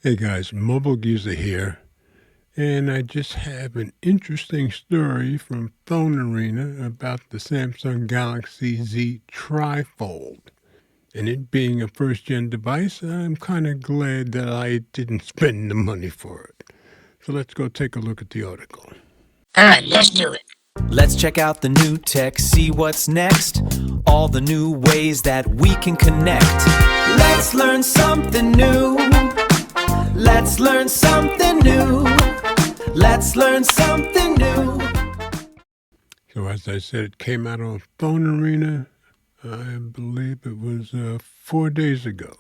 Hey guys, Mobile User here, and I just have an interesting story from Phone Arena about the Samsung Galaxy Z Trifold. And it being a first gen device, I'm kind of glad that I didn't spend the money for it. So let's go take a look at the article. All right, let's do it. Let's check out the new tech, see what's next. All the new ways that we can connect. Let's learn something new. Let's learn something new. Let's learn something new. So as I said, it came out on Phone Arena, I believe it was 4 days ago.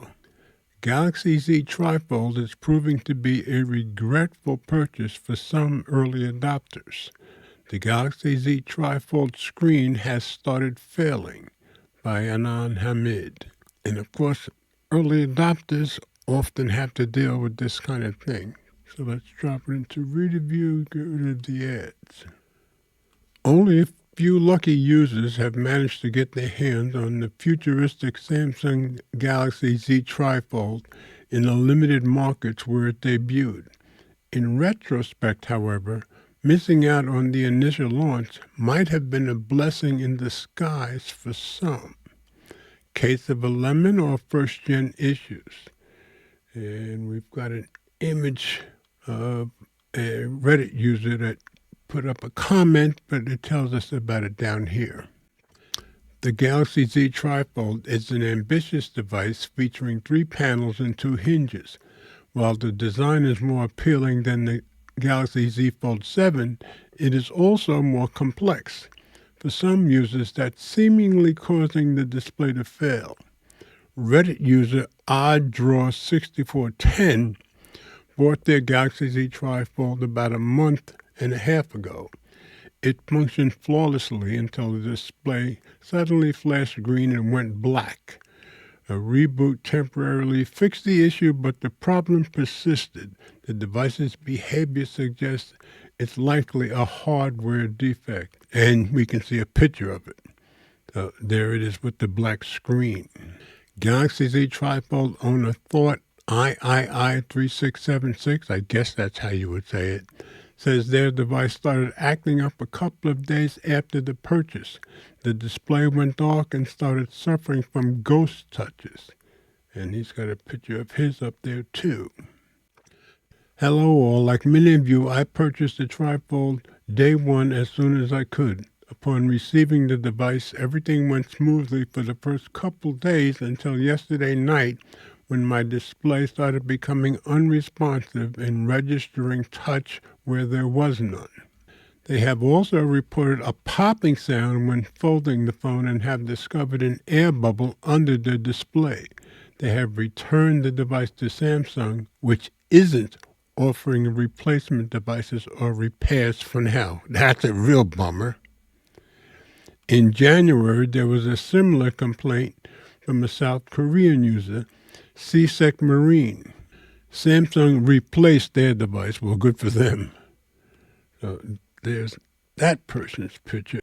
Galaxy Z Trifold is proving to be a regretful purchase for some early adopters. The Galaxy Z Trifold screen has started failing by Anand Hamid. And of course, early adopters often have to deal with this kind of thing. So let's drop it into read review, get rid of the ads. Only a few lucky users have managed to get their hands on the futuristic Samsung Galaxy Z Trifold in the limited markets where it debuted. In retrospect, however, missing out on the initial launch might have been a blessing in disguise for some. Case of a lemon or first-gen issues. And we've got an image of a Reddit user that put up a comment, but it tells us about it down here. The Galaxy Z Trifold is an ambitious device featuring 3 panels and 2 hinges. While the design is more appealing than the Galaxy Z Fold 7, it is also more complex. For some users, that's seemingly causing the display to fail. Reddit user OddDraw6410 bought their Galaxy Z Trifold about a month and a half ago. It functioned flawlessly until the display suddenly flashed green and went black. A reboot temporarily fixed the issue, but the problem persisted. The device's behavior suggests it's likely a hardware defect, and we can see a picture of it. There it is with the black screen. Galaxy Z Trifold owner thought III3676, I guess that's how you would say it, says their device started acting up a couple of days after the purchase. The display went dark and started suffering from ghost touches. And he's got a picture of his up there too. Hello all, like many of you, I purchased the Trifold day one as soon as I could. Upon receiving the device, everything went smoothly for the first couple days until yesterday night when my display started becoming unresponsive and registering touch where there was none. They have also reported a popping sound when folding the phone and have discovered an air bubble under the display. They have returned the device to Samsung, which isn't offering replacement devices or repairs for now. That's a real bummer. In January, there was a similar complaint from a South Korean user, CSEC Marine. Samsung replaced their device. Well, good for them. So there's that person's picture.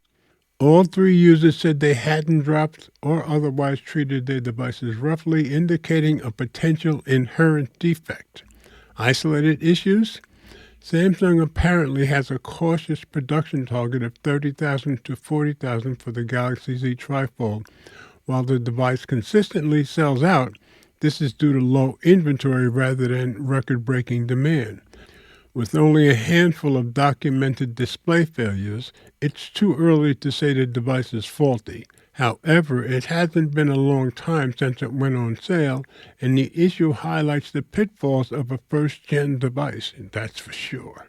All 3 users said they hadn't dropped or otherwise treated their devices roughly, indicating a potential inherent defect. Isolated issues? Samsung apparently has a cautious production target of 30,000 to 40,000 for the Galaxy Z Trifold. While the device consistently sells out, this is due to low inventory rather than record-breaking demand. With only a handful of documented display failures, it's too early to say the device is faulty. However, it hasn't been a long time since it went on sale, and the issue highlights the pitfalls of a first-gen device, that's for sure.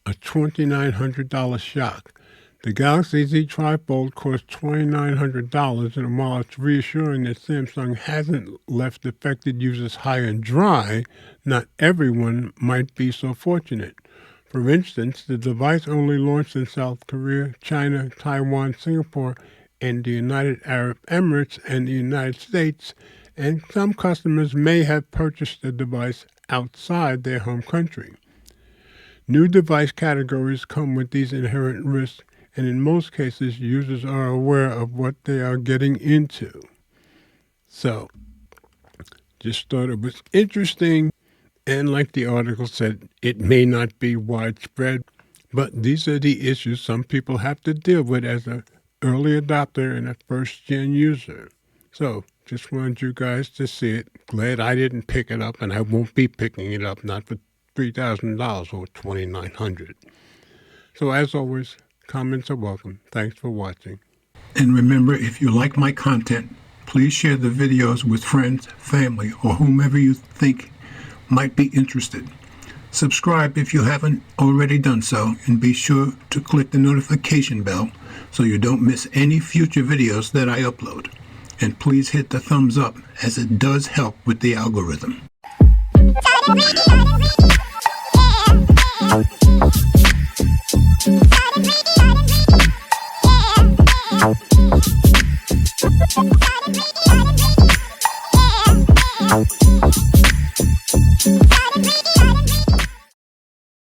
A $2,900 shock. The Galaxy Z Trifold costs $2,900, and while it's reassuring that Samsung hasn't left affected users high and dry, not everyone might be so fortunate. For instance, the device only launched in South Korea, China, Taiwan, Singapore, and the United Arab Emirates and the United States, and some customers may have purchased the device outside their home country. New device categories come with these inherent risks, and in most cases, users are aware of what they are getting into. So, Just thought it was interesting, and like the article said, it may not be widespread, but these are the issues some people have to deal with as an early adopter and a first-gen user. So just wanted you guys to see it. Glad I didn't pick it up, and I won't be picking it up, not for $3,000 or $2,900. So as always, comments are welcome. Thanks for watching. And remember, if you like my content, please share the videos with friends, family, or whomever you think might be interested. Subscribe if you haven't already done so, and be sure to click the notification bell so you don't miss any future videos that I upload. And please hit the thumbs up, as it does help with the algorithm. Yeah.